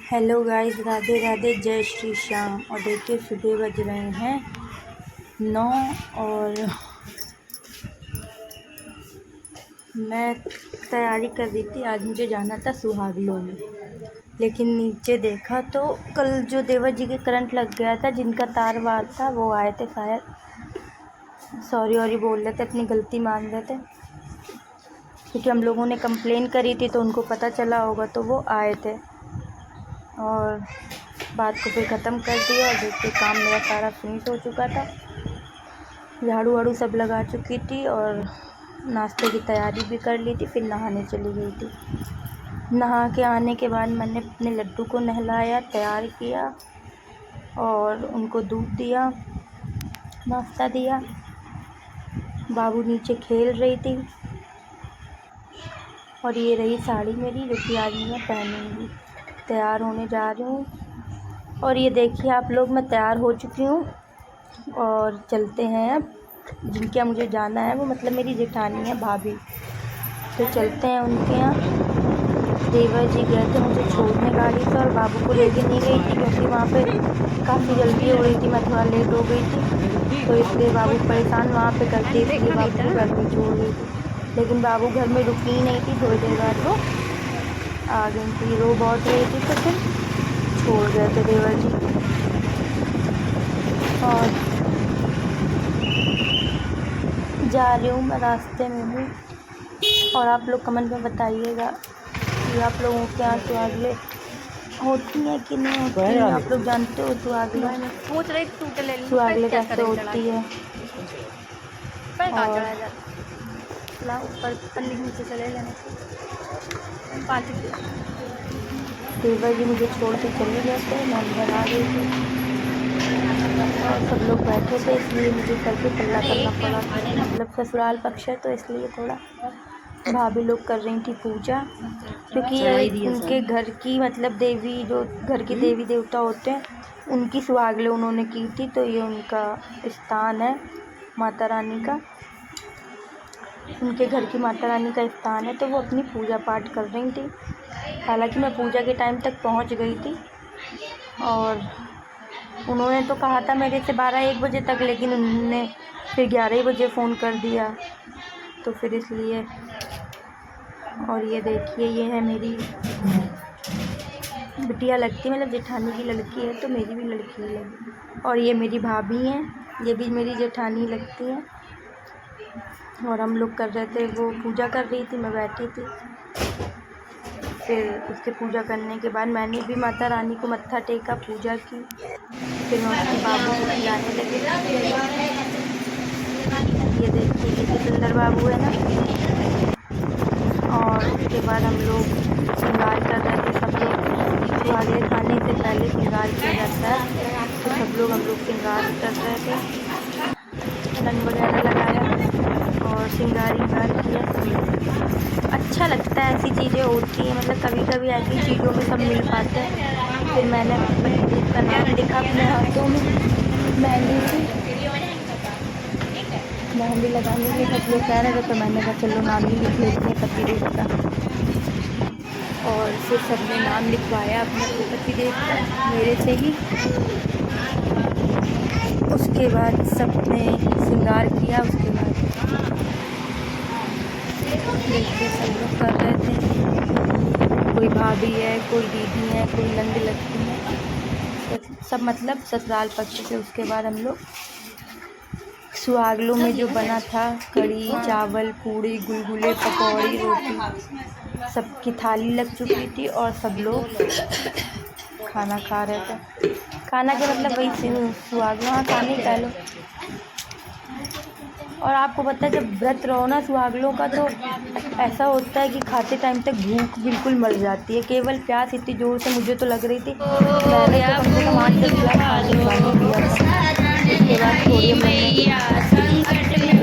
Hello guys, Radhe Radhe, जय श्री श्याम। और देखिए सुबह बज रहे हैं 9 और मैं तैयारी कर रही थी। आज मुझे जाना था सुहागलों में, लेकिन नीचे देखा तो कल जो देवर जी के करंट लग गया था, जिनका तार वार था, वो आए थे। शायद सॉरी बोल रहे थे, अपनी गलती मान रहे थे, क्योंकि हम लोगों ने कंप्लेन करी थी तो उनको पता चला होगा, तो वो आए थे और बात को फिर ख़त्म कर दिया। और देखिए काम मेरा सारा फिनिश हो चुका था, झाड़ू वाड़ू सब लगा चुकी थी और नाश्ते की तैयारी भी कर ली थी। फिर नहाने चली गई थी। नहा के आने के बाद मैंने अपने लड्डू को नहलाया, तैयार किया और उनको दूध दिया, नाश्ता दिया। बाबू नीचे खेल रही थी और ये रही साड़ी मेरी, जो कि आज मैं पहनूंगी। तैयार होने जा रही हूँ और ये देखिए आप लोग, मैं तैयार हो चुकी हूँ और चलते हैं। अब जिनके यहाँ मुझे जाना है, वो मतलब मेरी जेठानी है, भाभी, तो चलते हैं उनके यहाँ। देवर जी गए थे मुझे छोड़ने गाड़ी से और बाबू को लेके नहीं गई थी, क्योंकि वहाँ पे काफ़ी जल्दी हो रही थी, मैं थोड़ा लेट हो गई थी, तो इसलिए बाबू परेशान वहाँ पे करते, इसलिए बाबू को घर में छोड़ गई थी। लेकिन बाबू घर में रुकी ही नहीं थी, थोड़ी देर बाद वो आ गई थी। रो बहुत रही थी, तो फिर छोड़ गए थे देवर जी। और जा रही हूँ मैं, रास्ते में हूँ। और आप लोग कमेंट में बताइएगा कि आप लोगों के यहाँ सुहागले होती हैं कि नहीं होती हैं। आप लोग जानते हो सुहागले कैसे होती है। और ऊपर पन्नी नीचे चले जाने, देवर जी मुझे छोड़ के चले गए थे, मैं घर आ गई थी और सब लोग बैठे थे, इसलिए मुझे करके पल्ला करना पड़ा। मतलब ससुराल पक्ष है, तो इसलिए थोड़ा भाभी लोग कर रही थी पूजा, क्योंकि उनके घर की मतलब देवी, जो घर के देवी देवता होते हैं, उनकी सुहागले उन्होंने की थी, तो ये उनका स्थान है, माता रानी का, उनके घर की माता रानी का स्थान है, तो वो अपनी पूजा पाठ कर रही थी। हालांकि मैं पूजा के टाइम तक पहुंच गई थी और उन्होंने तो कहा था मेरे से 12-1 बजे तक, लेकिन उन्होंने फिर 11 ही बजे फ़ोन कर दिया, तो फिर इसलिए। और ये देखिए, ये है मेरी बिटिया लगती, मतलब जेठानी की लड़की है, तो मेरी भी लड़की ही लगी। और ये मेरी भाभी हैं, ये भी मेरी जेठानी लगती हैं। और हम लोग कर रहे थे, वो पूजा कर रही थी, मैं बैठी थी। फिर उसके पूजा करने के बाद मैंने भी माता रानी को मत्था टेका, पूजा की। फिर मैं उसके बाबू को खिलाने लगी। ये देखिए कितने सुंदर बाबू है ना। और उसके बाद हम लोग श्रृंगार कर रहे थे, सब लोग सुहागले खाने से पहले श्रृंगार किया जाता है, तो सब लोग हम लोग श्रृंगार कर रहे थे, रंग वगैरह लगाया और श्रृंगार किया। अच्छा लगता है, ऐसी चीज़ें होती हैं, मतलब कभी कभी ऐसी चीज़ों में सब मिल पाते हैं। फिर मैंने पतिदेव का नाम लिखा अपने हाथों में, मेहंदी लगाने के सब लोग कह रहे थे, तो मैंने कहा चलो नाम ही लिख लेते हैं पतिदेव का। और फिर सबने नाम लिखवाया अपने पतिदेव का मेरे से ही। उसके बाद सबने श्रृंगार किया। उसके बाद देखिए सब लोग कर रहे थे, कोई भाभी है, कोई दीदी है, कोई नंद लगती है, सब मतलब ससुराल पक्ष से। उसके बाद हम लोग सुहागलों में जो बना था, कढ़ी चावल, पूड़ी, गुलगुले, पकौड़ी, रोटी, सबकी थाली लग चुकी थी और सब लोग खाना खा रहे थे। खाना के मतलब वही सुहागलों, हाँ खाने ही कह लो। और आपको पता है, जब व्रत रहो ना सुहागलों का, तो ऐसा होता है कि खाते टाइम तक भूख बिल्कुल मर जाती है। केवल प्यास इतनी ज़ोर से मुझे तो लग रही थी, मैंने तो कम से कम 8-10 गिलास पानी पिया था। उसके बाद थोड़ी हम लोग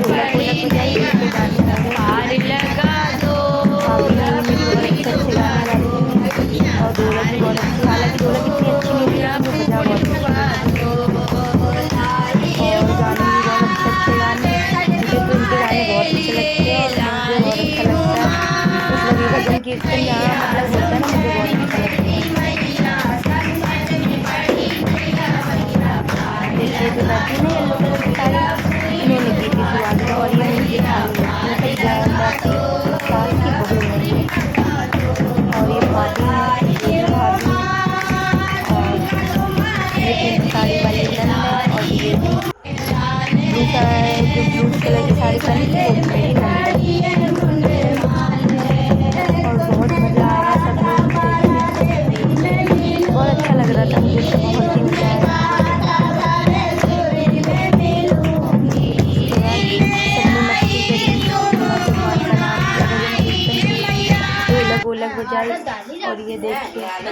ढोलक वोलक बजाई, उसके गाने और ढोलक भी बहुत अच्छी, हालांकि ढोलक इतनी अच्छी नहीं थी, लेकिन जो बजा बहुत अच्छी। और गाने भी बहुत अच्छे गाने, मुझे तो उनके गाने बहुत अच्छे लगते हैं और मुझे बहुत अच्छा लगता है। मतलब ये भजन कीर्तन यहाँ मतलब होता है ना, मुझे बहुत अच्छा लगता है।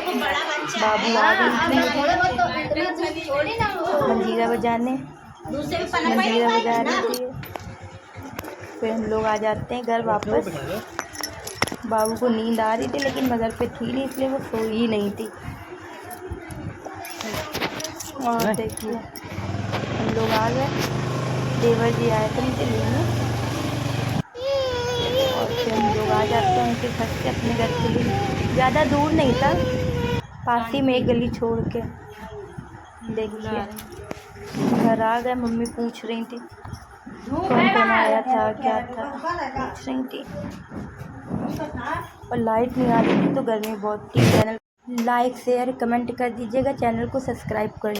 बाबू आ गई मंजीरा बजाने, मंजीरा बजा रही थी। फिर हम लोग आ जाते हैं घर वापस। बाबू को नींद आ रही थी लेकिन मगर पे थी नहीं, इसलिए वो सोई ही नहीं थी। और देखिए हम लोग आ गए, देवर जी आए थे मुझे लेने, और फिर हम लोग आ जाते हैं उनके घर से अपने घर के लिए। ज़्यादा दूर नहीं था, पास ही में एक गली छोड़ के। देखिए घर आ गए। मम्मी पूछ रही थी कौन कौन आया था, क्या था, पूछ रही थी। और लाइट नहीं आ रही थी तो गर्मी बहुत थी। चैनल लाइक शेयर कमेंट कर दीजिएगा, चैनल को सब्सक्राइब कर